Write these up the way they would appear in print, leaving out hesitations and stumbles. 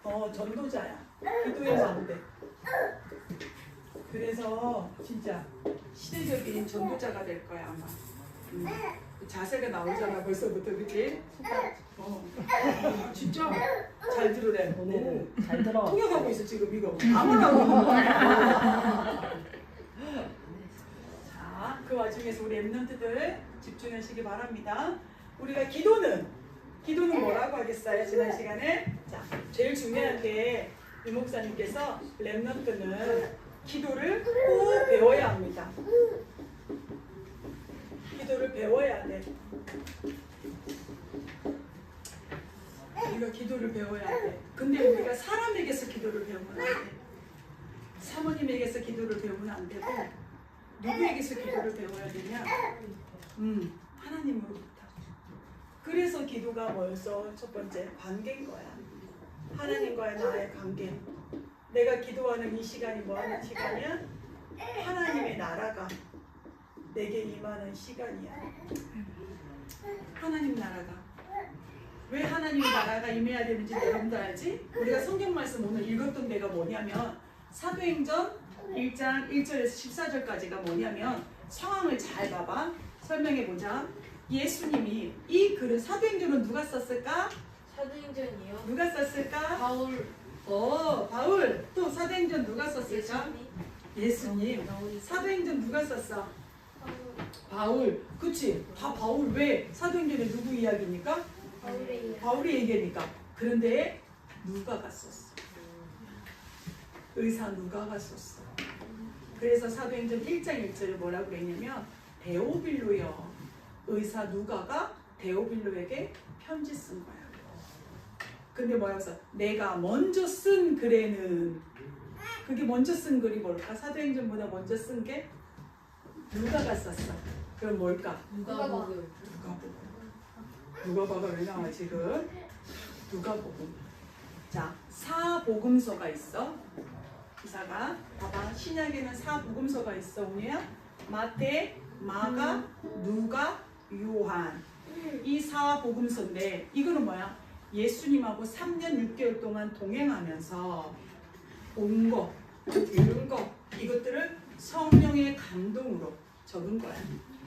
전도자. 전도자야. 기도의 왕대. 그래서 진짜 시대적인 전도자가 될 거야 아마. 자세가 나오잖아 벌써부터, 그치? 진짜 잘 들으래. 오늘은 잘 들어. 통역하고 있어 지금 이거. 아무나 모르는 거야. 자, 그 와중에서 우리 랩런트들 집중하시기 바랍니다. 우리가 기도는 뭐라고 하겠어요? 지난 시간에? 자, 제일 중요한 게 이 목사님께서 랩런트는 기도를 꼭 배워야 합니다. 기도를 배워야 돼. 우리가 기도를 배워야 돼. 근데 우리가 사람에게서 기도를 배우면 안 돼. 사모님에게서 기도를 배우면 안 되고, 누구에게서 기도를 배워야 되냐? 하나님으로부터. 그래서 기도가 벌써 첫 번째 관계인 거야. 하나님과의 나의 관계. 내가 기도하는 이 시간이 뭐하는 시간이야? 하나님의 나라가 내게 임하는 시간이야. 하나님 나라가. 왜 하나님 나라가 임해야 되는지 여러분들 알지? 우리가 성경 말씀 오늘 읽었던 데가 뭐냐면 사도행전 1장 1절에서 14절까지가 뭐냐면 상황을 잘 봐봐. 설명해보자. 예수님이 이 글은 사도행전은 누가 썼을까? 사도행전이요? 누가 썼을까? 바울. 바울. 또 사도행전 누가 썼을까? 예수님. 바울이. 사도행전 누가 썼어? 바울. 그치? 다 바울. 왜? 사도행전에 누구 이야기니까? 바울의 바울의 얘기니까. 그런데 누가가 썼어. 의사 누가가 썼어. 그래서 사도행전 1장 1절에 뭐라고 했냐면 데오빌로여. 의사 누가가 데오빌로에게 편지 쓴 거야. 근데 뭐라고 써? 내가 먼저 쓴 글에는, 그게 먼저 쓴 글이 뭘까? 사도행전보다 먼저 쓴 게 누가가 썼어. 그럼 뭘까? 누가복음. 누가복음. 왜 나와 지금? 누가복음. 자, 사복음서가 있어. 기사가 봐봐. 신약에는 사복음서가 있어. 우리야 마태, 마가, 누가, 요한. 이 사복음서인데 이거는 뭐야? 예수님하고 3년 6개월 동안 동행하면서 온 거, 들은 거, 이것들을 성령의 감동으로 적은 거야.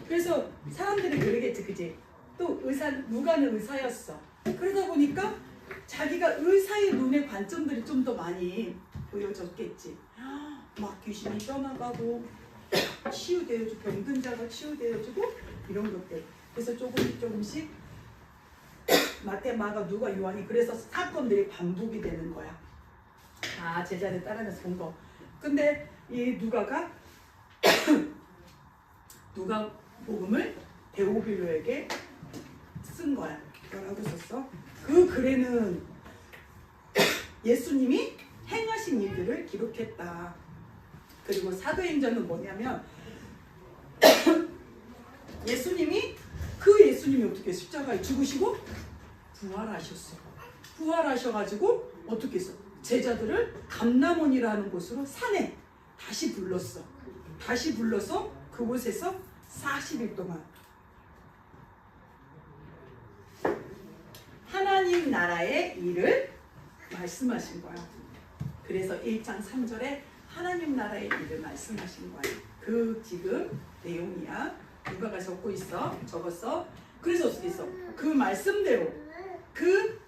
그래서 사람들이 그러겠지, 그지? 또 누가는 의사였어. 그러다 보니까 자기가 의사의 눈의 관점들이 좀 더 많이 보여졌겠지. 막 귀신이 떠나가고 치유되어주고, 병든 자가 치유되어주고 이런 것들. 그래서 조금씩 마태, 마가, 누가, 요한이, 그래서 사건들이 반복이 되는 거야. 제자들 따라가면서 본 거. 근데 이 누가가 누가복음을 데오빌로에게 쓴 거야. 뭐라고 썼어? 그 글에는 예수님이 행하신 일들을 기록했다. 그리고 사도행전은 뭐냐면 예수님이 어떻게 십자가에 죽으시고 부활하셨어. 부활하셔가지고 어떻게 했어? 제자들을 감람원이라는 곳으로 산에 다시 불렀어. 다시 불러서 그곳에서 40일 동안 하나님 나라의 일을 말씀하신 거야. 그래서 1장 3절에 하나님 나라의 일을 말씀하신 거야. 그 지금 내용이야. 누가가 적고 있어. 적었어. 그래서 어떻게 했어? 그 말씀대로 그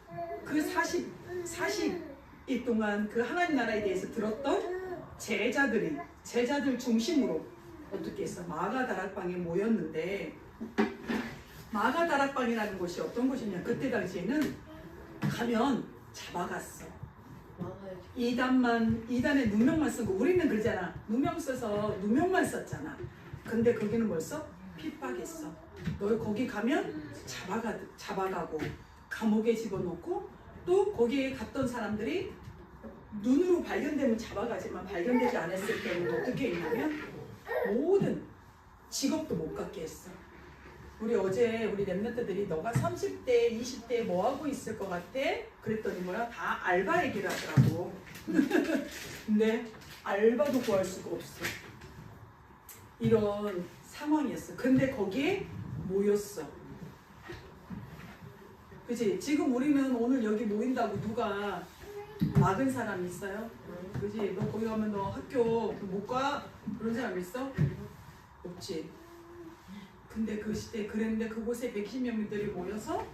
40일 동안 그 하나님 나라에 대해서 들었던 제자들 중심으로 어떻게 했어? 마가다락방에 모였는데, 마가다락방이라는 곳이 어떤 곳이냐? 그때 당시에는 가면 잡아갔어. 이단에 누명만 쓰고, 우리는 그러잖아. 누명 써서 누명만 썼잖아. 근데 거기는 벌써 핍박했어. 너 거기 가면 잡아가고 감옥에 집어넣고, 또 거기에 갔던 사람들이 눈으로 발견되면 잡아가지만 발견되지 않았을 때는 어떻게 했냐면 모든 직업도 못 갖게 했어. 우리 어제 우리 랩런트들이 너가 30대, 20대에 뭐 하고 있을 것 같아? 그랬더니 뭐야? 다 알바 얘기를 하더라고. 근데 알바도 구할 수가 없어. 이런 상황이었어. 근데 거기에 모였어. 그지? 지금 우리는 오늘 여기 모인다고 누가 막은 사람 있어요? 그지? 너 거기 가면 너 학교 못 가? 그런 사람 있어? 없지. 근데 그 시대 그랬는데 그곳에 110명들이 모여서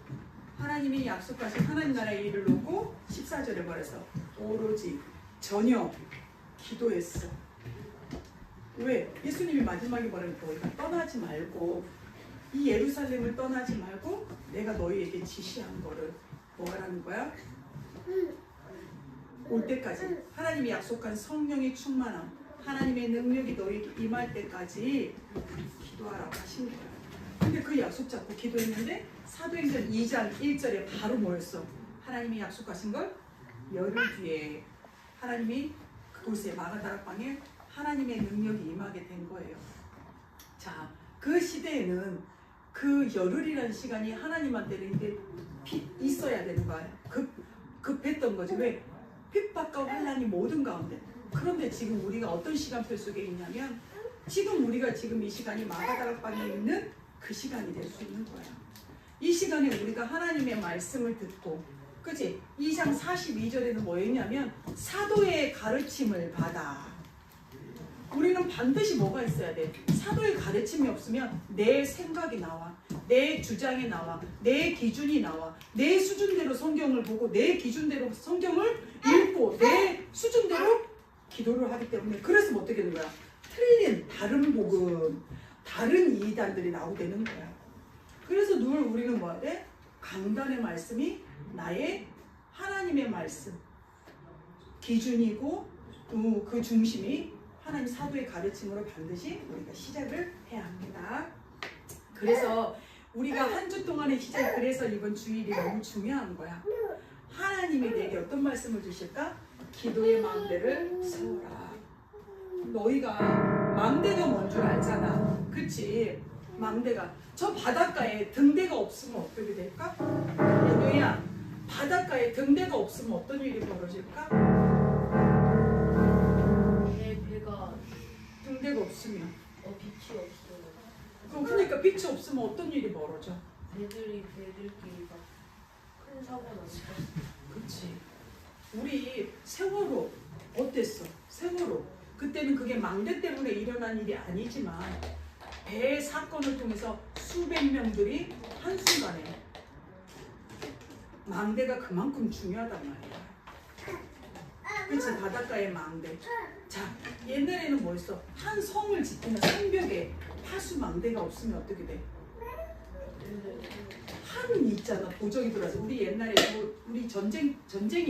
하나님이 약속하신 하나님 나라의 일을 놓고 14절에 말해서 오로지 전혀 기도했어. 왜? 예수님이 마지막에 뭐라는 너희가 떠나지 말고 이 예루살렘을 떠나지 말고 내가 너희에게 지시한 거를 뭐라는 거야? 올 때까지 하나님이 약속한 성령의 충만함 하나님의 능력이 너희에게 임할 때까지 기도하라고 하신 거야. 근데 그 약속 잡고 기도했는데 사도행전 2장 1절에 바로 뭐였어? 하나님이 약속하신 걸 열흘 뒤에 하나님이 그곳에 마가다락방에 하나님의 능력이 임하게 된 거예요. 자, 그 시대에는 그 열흘이라는 시간이 하나님한테는 이제 있어야 되는 거예요. 급했던 거지. 왜? 핍박과 환난이 모든 가운데. 그런데 지금 우리가 어떤 시간표 속에 있냐면 지금 우리가 지금 이 시간이 마가다락방에 있는 그 시간이 될 수 있는 거야. 이 시간에 우리가 하나님의 말씀을 듣고 그치? 2장 42절에는 뭐였냐면 사도의 가르침을 받아. 우리는 반드시 뭐가 있어야 돼? 사도의 가르침이 없으면 내 생각이 나와. 내 주장이 나와. 내 기준이 나와. 내 수준대로 성경을 보고 내 기준대로 성경을 읽고 내 수준대로 기도를 하기 때문에 그래서 뭐 어떻게 되는 거야? 틀린 다른 복음, 다른 이단들이 나오게 되는 거야. 그래서 늘 우리는 뭐 해야 돼? 강단의 말씀이 나의 하나님의 말씀 기준이고 그 중심이 하나님 사도의 가르침으로 반드시 우리가 시작을 해야 합니다. 그래서 우리가 한 주 동안의 시작, 그래서 이번 주일이 너무 중요한 거야. 하나님이 내게 어떤 말씀을 주실까? 기도의 망대를 세워라. 너희가 망대가 뭔 줄 알잖아. 그치? 망대가 저 바닷가에 등대가 없으면 어떻게 될까? 얘들야, 바닷가에 등대가 없으면 어떤 일이 벌어질까? 배가 등대가 없으면 빛이 없어요. 그러니까 빛이 없으면 어떤 일이 벌어져? 배들끼리 막 큰 사고가 났어. 그치. 우리 세월호 어땠어? 세월호 그때는 그게 망대 때문에 일어난 일이 아니지만 배 사건을 통해서 수백 명들이 한순간에 망대가 그만큼 중요하단 말이야. 그치? 바닷가의 망대. 자, 옛날에는 뭐였어? 한 성을 지키는 성벽에 파수 망대가 없으면 어떻게 돼? 한 있잖아. 도적이 들어와서 우리 옛날에 우리 전쟁이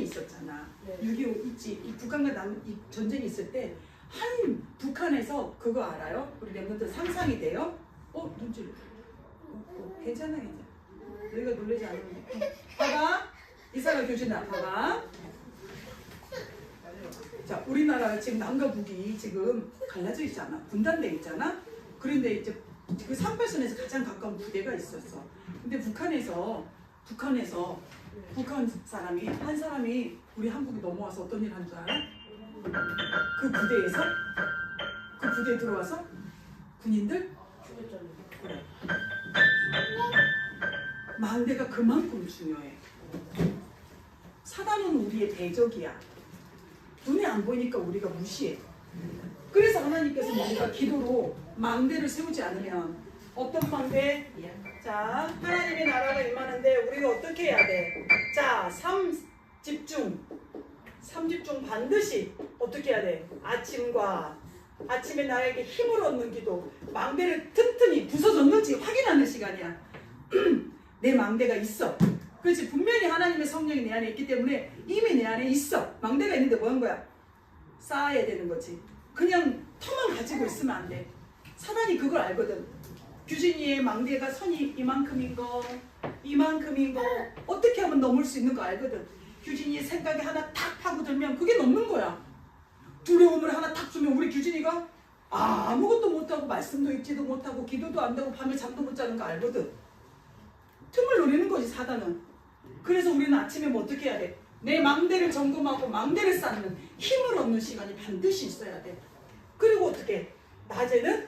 있었잖아. 네. 6.25 있지. 이 북한과 이 전쟁이 있을 때 한 북한에서 그거 알아요? 우리 멤버들 상상이 돼요? 눈질. 괜찮아. 너희가 놀라지 않으면. 봐봐. 이사가 교준아, 봐봐. 자, 우리나라가 지금 남과 북이 지금 갈라져 있잖아. 분단돼 있잖아. 그런데 이제 그 38선에서 가장 가까운 부대가 있었어. 근데 북한에서 북한 사람이 한 사람이 우리 한국에 넘어와서 어떤 일 한 줄 알아? 그 부대에서 그 부대에 들어와서 군인들 죽였잖아요. 그래. 망대가 그만큼 중요해. 사단은 우리의 대적이야. 눈에 안 보이니까 우리가 무시해. 그래서 하나님께서 우리가 기도로 망대를 세우지 않으면 어떤 망대? 자, 하나님의 나라가 임하는데 우리가 어떻게 해야 돼? 자, 3집중 반드시 어떻게 해야 돼? 아침에 나에게 힘을 얻는 기도, 망대를 튼튼히 부서졌는지 확인하는 시간이야. 내 망대가 있어. 그렇지? 분명히 하나님의 성령이 내 안에 있기 때문에 이미 내 안에 있어. 망대가 있는데 뭐 하는 거야? 쌓아야 되는 거지. 그냥 터만 가지고 있으면 안 돼. 사단이 그걸 알거든. 규진이의 망대가 선이 이만큼인 거 어떻게 하면 넘을 수 있는 거 알거든. 규진이의 생각이 하나 탁 파고들면 그게 넘는 거야. 두려움을 하나 탁 주면 우리 규진이가 아무것도 못하고 말씀도 읽지도 못하고 기도도 안 되고 밤에 잠도 못 자는 거 알거든. 틈을 노리는 거지 사단은. 그래서 우리는 아침에 뭐 어떻게 해야 돼? 내 망대를 점검하고 망대를 쌓는 힘을 얻는 시간이 반드시 있어야 돼. 그리고 어떻게? 낮에는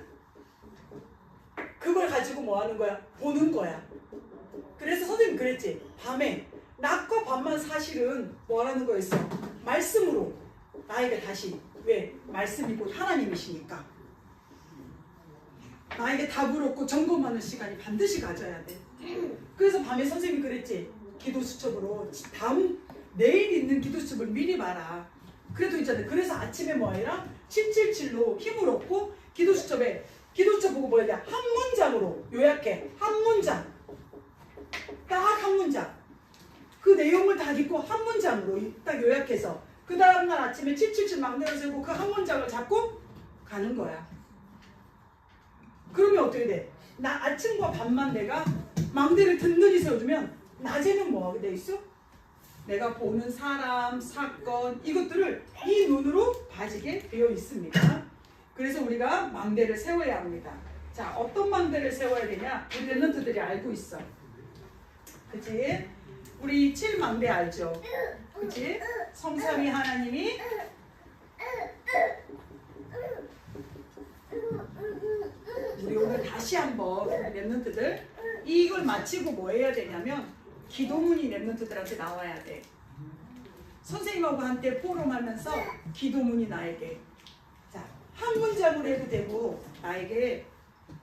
그걸 가지고 뭐 하는 거야? 보는 거야. 그래서 선생님 그랬지. 밤에 낮과 밤만 사실은 뭐라는 거였어? 말씀으로 나에게 다시 왜? 말씀이 곧 하나님이시니까 나에게 답을 얻고 점검하는 시간이 반드시 가져야 돼. 그래서 밤에 선생님이 그랬지. 기도 수첩으로 내일 있는 기도 수첩을 미리 봐라. 그래도 있잖아. 그래서 아침에 뭐 해라? 777로 힘을 얻고 기도 수첩에 기도 수첩 보고 뭐 해야 돼? 한 문장으로 요약해. 한 문장. 딱 한 문장. 그 내용을 다 읽고 한 문장으로 딱 요약해서 그 다음날 아침에 777 망대를 세우고 그 한 문장을 잡고 가는 거야. 그러면 어떻게 돼? 나 아침과 밤만 내가 망대를 든든히 세워주면 낮에는 뭐 하게 돼 있어? 내가 보는 사람, 사건 이것들을 이 눈으로 봐지게 되어 있습니다. 그래서 우리가 망대를 세워야 합니다. 자, 어떤 망대를 세워야 되냐? 우리 랩런트들이 알고 있어. 그치? 우리 7망대 알죠? 그치? 성삼위 하나님이 우리 오늘 다시 한번 랩런트들 이걸 마치고 뭐 해야 되냐면 기도문이 랩런트들한테 나와야 돼. 선생님하고 한때 포럼하면서 기도문이 나에게 자, 한 문장으로 해도 되고 나에게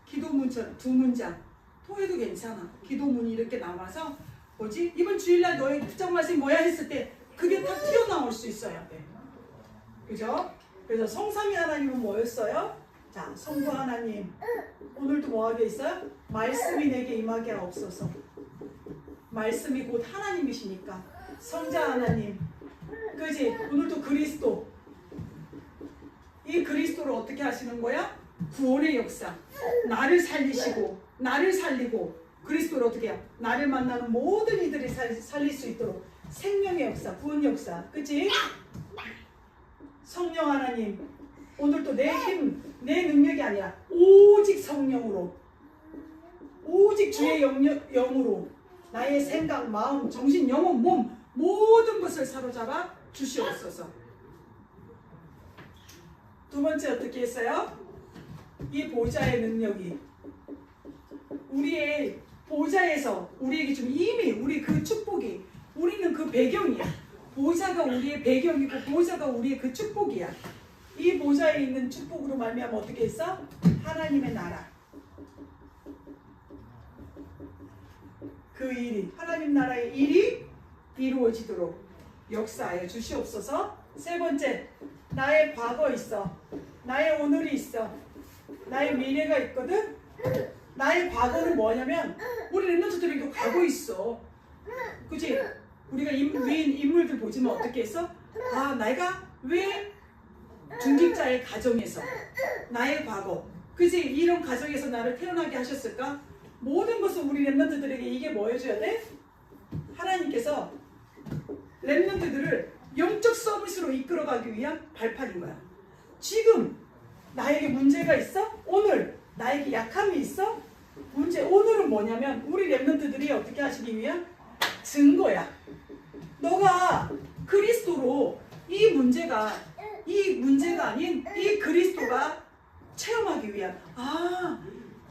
기도문처럼 두 문장 또 해도 괜찮아. 기도문이 이렇게 나와서 뭐지? 이번 주일날 너의 특정 말씀이 뭐야 했을 때 그게 다 튀어나올 수 있어야 돼. 그죠? 그래서 성삼위 하나님은 뭐였어요? 자, 성부 하나님 오늘도 뭐 하게 있어요? 말씀이 내게 임하게 하옵소서. 말씀이 곧 하나님이시니까 성자 하나님 그지? 오늘도 그리스도 이 그리스도를 어떻게 하시는 거야? 구원의 역사 나를 살리시고 나를 살리고 그리스도를 어떻게 해요? 나를 만나는 모든 이들이 살릴 수 있도록 생명의 역사 구원 역사 그치? 성령 하나님 오늘도 내 힘, 내 능력이 아니라 오직 성령으로 오직 주의 영으로 나의 생각, 마음, 정신, 영혼, 몸 모든 것을 사로잡아 주시옵소서. 두 번째 어떻게 했어요? 이 보좌의 능력이 우리의 보좌에서 우리에게 좀 이미 우리 그 축복이 우리는 그 배경이야. 보좌가 우리의 배경이고 보좌가 우리의 그 축복이야. 이 보좌에 있는 축복으로 말미암아 어떻게 했어? 하나님의 나라 그 일이 하나님 나라의 일이 이루어지도록 역사하여 주시옵소서. 세 번째 나의 과거 있어 나의 오늘이 있어 나의 미래가 있거든. 나의 과거는 뭐냐면 우리 랩런트들이 이거 과거 있어 그치? 우리가 위인 인물들 보지만 어떻게 했어? 아 내가 왜 중직자의 가정에서 나의 과거 그치? 이런 가정에서 나를 태어나게 하셨을까? 모든 것을 우리 랩런트들에게 이게 뭐 해줘야 돼? 하나님께서 랩런트들을 영적 서비스로 이끌어가기 위한 발판인 거야. 지금 나에게 문제가 있어? 오늘 나에게 약함이 있어? 문제 오늘은 뭐냐면 우리 랩런트들이 어떻게 하시기 위한 증거야. 너가 그리스도로 이 문제가 아닌 이 그리스도가 체험하기 위한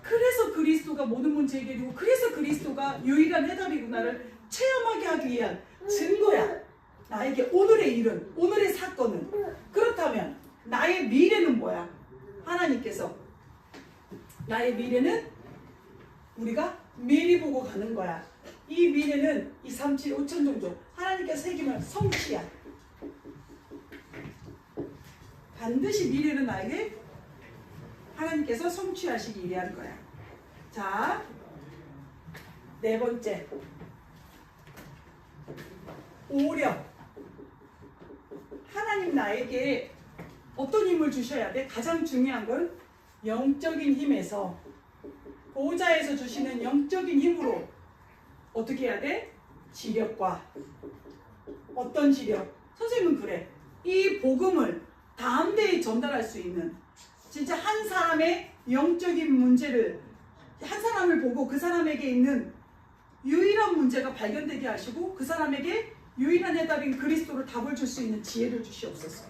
그래서 그리스도가 모든 문제 해결이고 그래서 그리스도가 유일한 해답이구나를 체험하게 하기 위한 증거야. 나에게 오늘의 일은 오늘의 사건은 그렇다면 나의 미래는 뭐야? 하나님께서 나의 미래는 우리가 미리 보고 가는 거야. 이 미래는 2, 3, 7, 5천 정도 하나님께서 새기면 성취야. 반드시 미래는 나에게 하나님께서 성취하시기 위한 거야. 자, 네 번째 오력. 하나님 나에게 어떤 힘을 주셔야 돼? 가장 중요한 건 영적인 힘에서 보좌에서 주시는 영적인 힘으로 어떻게 해야 돼? 지력과 어떤 지력? 선생님은 그래. 이 복음을 다음 대에 전달할 수 있는 진짜 한 사람의 영적인 문제를 한 사람을 보고 그 사람에게 있는 유일한 문제가 발견되게 하시고 그 사람에게 유일한 해답인 그리스도를 답을 줄 수 있는 지혜를 주시옵소서.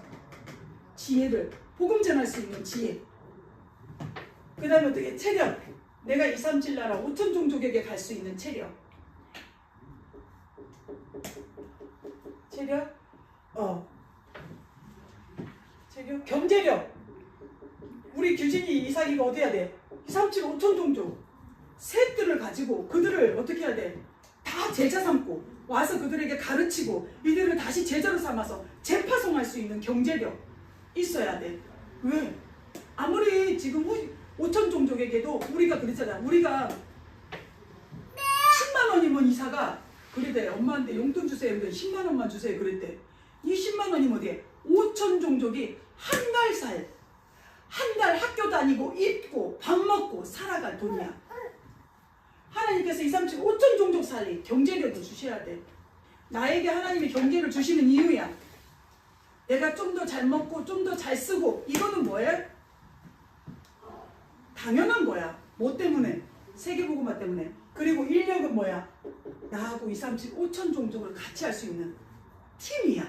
지혜를 복음 전할 수 있는 지혜. 그 다음에 어떻게 체력. 내가 2, 3, 7 나라 5천 종족에게 갈 수 있는 체력. 체력, 체력, 경제력. 우리 규진이 이삭이가 어디 해야 돼? 2, 3, 7, 5천 종족 셋들을 가지고 그들을 어떻게 해야 돼? 다 제자 삼고 와서 그들에게 가르치고 이들을 다시 제자로 삼아서 재파송할 수 있는 경제력 있어야 돼. 왜? 아무리 지금 5천 종족에게도 우리가 그랬잖아. 우리가 10만 원이면 이사가 그랬대. 엄마한테 용돈 주세요. 10만 원만 주세요. 그랬대. 이 10만 원이면 어디에? 5천 종족이 한 달 살, 한 달 학교 다니고 입고 밥 먹고 살아갈 돈이야. 하나님께서 2, 3, 7, 5천 종족 살리 경제력을 주셔야 돼. 나에게 하나님이 경제를 주시는 이유야. 내가 좀 더 잘 먹고 좀 더 잘 쓰고 이거는 뭐예요? 당연한 거야. 뭐 때문에? 세계복음화 때문에. 그리고 인력은 뭐야? 나하고 2, 3, 7, 5천 종족을 같이 할 수 있는 팀이야.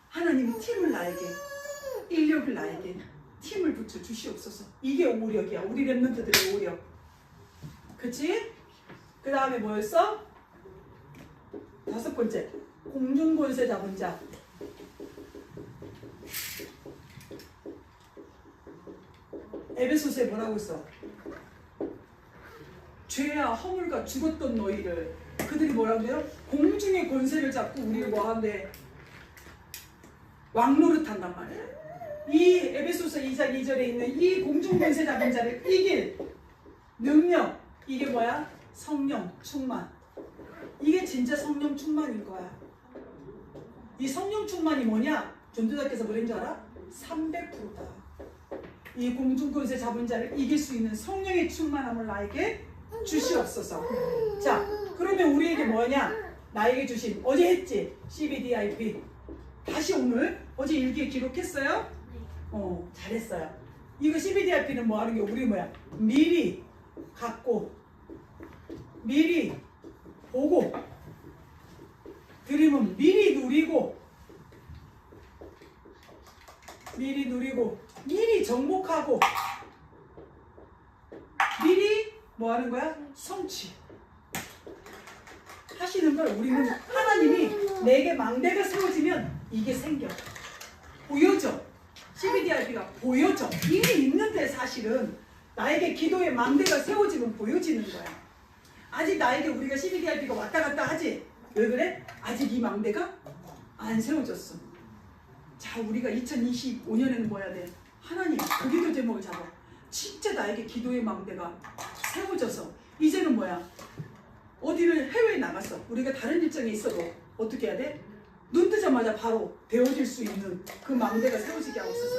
하나님이 팀을 나에게, 인력을 나에게 팀을 붙여 주시옵소서. 이게 오력이야. 우리 랩런트들의 오력. 그치? 그 다음에 뭐였어? 5번째. 공중권세 잡은 자. 에베소서에 뭐라고 했어? 죄와 허물과 죽었던 너희를 그들이 뭐라고 해요? 공중의 권세를 잡고 우리를 뭐하는데 왕노릇한단 말이야. 이 에베소서 2장 2절에 있는 이 공중 권세 잡은 자를 이길 능력, 이게 뭐야? 성령 충만. 이게 진짜 성령 충만인 거야. 이 성령 충만이 뭐냐? 전도자께서 뭐라는 줄 알아? 300%다. 이 공중 권세 잡은 자를 이길 수 있는 성령의 충만함을 나에게 주시옵소서. 자, 그러면 우리에게 뭐냐? 나에게 주신, 어제 했지? CBDIP. 다시 오늘 어제 일기에 기록했어요? 잘했어요. 이거 CBDIP는 뭐 하는 게 우리 뭐야? 미리 갖고 미리 보고 드림은 미리 누리고 미리 정복하고 미리 뭐 하는 거야? 성취 하시는 걸 우리는 하나님이 내게 망대가 세워지면 이게 생겨 보여져. CBDIP가 보여져. 이미 있는데 사실은 나에게 기도의 망대가 세워지면 보여지는 거야. 아직 나에게 우리가 CBDIP가 왔다 갔다 하지. 왜 그래? 아직 이 망대가 안 세워졌어. 자, 우리가 2025년에는 뭐 해야 돼? 하나님, 그 기도 제목을 잡아. 진짜 나에게 기도의 망대가 세워져서 이제는 뭐야? 어디를 해외에 나갔어. 우리가 다른 일정에 있어도 어떻게 해야 돼? 눈 뜨자마자 바로 되어질 수 있는 그 망대가 세워지게 하옵소서.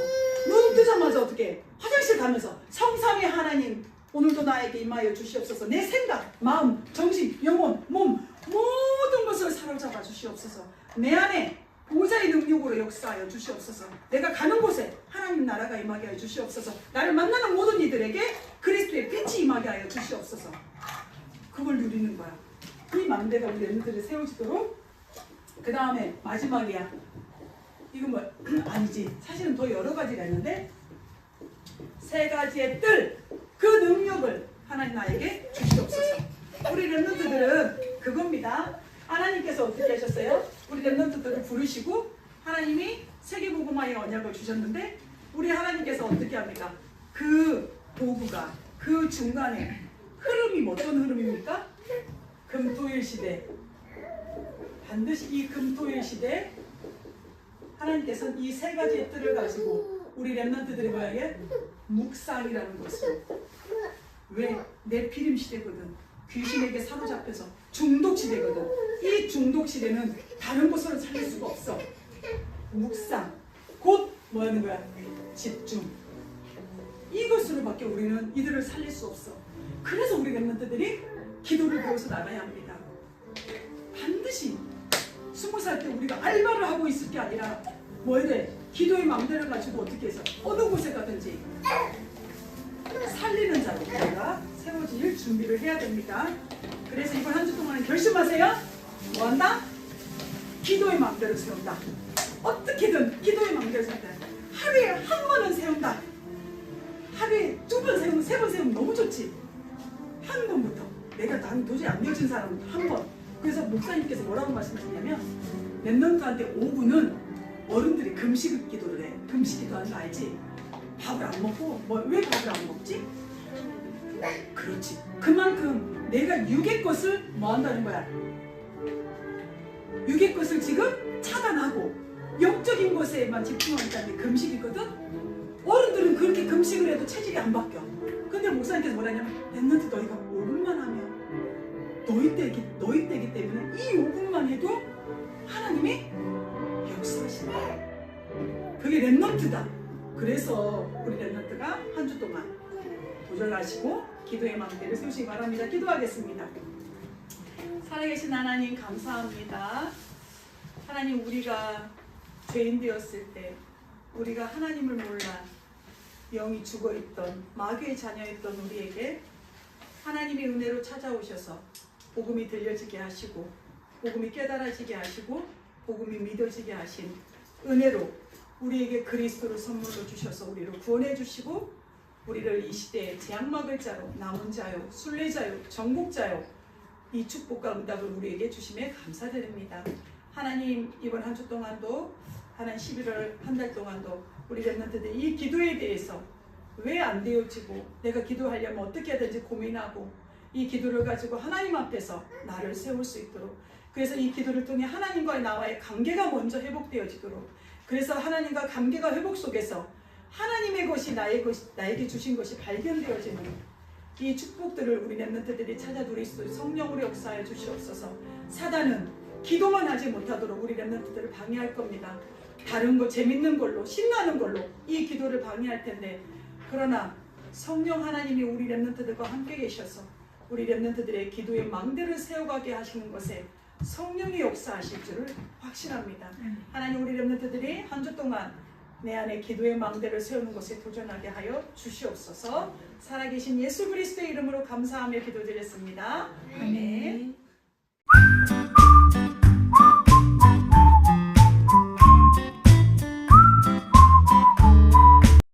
눈 뜨자마자 어떻게 해? 화장실 가면서 성삼위 하나님 오늘도 나에게 임하여 주시옵소서. 내 생각, 마음, 정신, 영혼, 몸 모든 것을 사로잡아 주시옵소서. 내 안에 보좌의 능력으로 역사하여 주시옵소서. 내가 가는 곳에 하나님 나라가 임하게 하여 주시옵소서. 나를 만나는 모든 이들에게 그리스도의 빛이 임하게 하여 주시옵소서. 그걸 누리는 거야. 이 망대가 우리 랩런트들이 세워지도록. 그 다음에 마지막이야. 이건 뭐 아니지. 사실은 더 여러 가지가 있는데 3가지의 뜰, 그 능력을 하나님 나에게 주시옵소서. 우리 랩런트들은 그겁니다. 하나님께서 어떻게 하셨어요? 우리 랩런트들을 부르시고 하나님이 세계복음화의 언약을 주셨는데 우리 하나님께서 어떻게 합니까? 그 도구가 그 중간에 흐름이 어떤 흐름입니까? 금토일 시대. 반드시 이 금토일 시대 하나님께서는 이 3가지의 뜰을 가지고 우리 랩런트들의 뭐예요? 묵상이라는 것을. 왜? 내피림 시대거든. 귀신에게 사로잡혀서 중독 시대거든. 이 중독 시대는 다른 곳으로 살릴 수가 없어. 묵상 곧 뭐 하는 거야? 집중. 이것으로밖에 우리는 이들을 살릴 수 없어. 그래서 우리 랩런트들이 기도를 배워서 나가야 합니다. 반드시 20살 때 우리가 알바를 하고 있을 게 아니라 뭐 해야 돼? 기도의 망대를 가지고 어떻게 해서 어느 곳에 가든지 살리는 자로 우리가 세워질 준비를 해야 됩니다. 그래서 이번 한 주 동안은 결심하세요. 뭐 한다? 기도의 망대를 세운다. 어떻게든 기도의 망대를 세운다. 하루에 한 번은 세운다. 하루에 2번 세우면 3번 세우면 너무 좋지. 한 번부터. 난 도저히 안 되어진 사람은 한 번. 그래서 목사님께서 뭐라고 말씀하셨냐면 랩런트한테 5분은 어른들이 금식 기도를 해. 금식 기도하는 거 알지? 밥을 안 먹고 왜 밥을 안 먹지? 그렇지. 그만큼 내가 육의 것을 뭐 한다는 거야? 육의 것을 지금 차단하고 영적인 것에만 집중하니까 금식이거든? 어른들은 그렇게 금식을 해도 체질이 안 바뀌어. 근데 목사님께서 뭐라냐면 랩런트 너희가 5분만 하면 너희 때이기 때문에 이 5분만 해도 하나님이 역사하신다. 그게 랩런트다. 그래서 우리 랩런트가 한 주 동안 도전하시고 기도의 마음대로 세우시기 바랍니다. 기도하겠습니다. 살아계신 하나님 감사합니다. 하나님, 우리가 죄인 되었을 때 우리가 하나님을 몰라 영이 죽어있던 마귀의 자녀였던 우리에게 하나님의 은혜로 찾아오셔서 복음이 들려지게 하시고 복음이 깨달아지게 하시고 복음이 믿어지게 하신 은혜로 우리에게 그리스도를 선물로 주셔서 우리를 구원해 주시고 우리를 이 시대에 재앙 막을 자로 남은 자요 순례자요 정복자요 이 축복과 응답을 우리에게 주심에 감사드립니다. 하나님, 이번 한 주 동안도 하나님 11월 한 달 동안도 우리 랩런트들 이 기도에 대해서 왜 안 되어지고 내가 기도하려면 어떻게 하든지 고민하고 이 기도를 가지고 하나님 앞에서 나를 세울 수 있도록, 그래서 이 기도를 통해 하나님과 나와의 관계가 먼저 회복되어지도록, 그래서 하나님과 관계가 회복 속에서 하나님의 것이 나에게 주신 것이 발견되어지는 이 축복들을 우리 랩런트들이 찾아 누릴 수 있도록 성령으로 역사해 주시옵소서. 사단은 기도만 하지 못하도록 우리 랩런트들을 방해할 겁니다. 다른 거 재밌는 걸로 신나는 걸로 이 기도를 방해할 텐데, 그러나 성령 하나님이 우리 랩런트들과 함께 계셔서 우리 랩런트들의 기도의 망대를 세워가게 하시는 것에 성령이 역사하실 줄을 확신합니다. 하나님, 우리 랩런트들이 한 주 동안 내 안에 기도의 망대를 세우는 것에 도전하게 하여 주시옵소서. 살아계신 예수 그리스도의 이름으로 감사하며 기도드렸습니다. 아멘.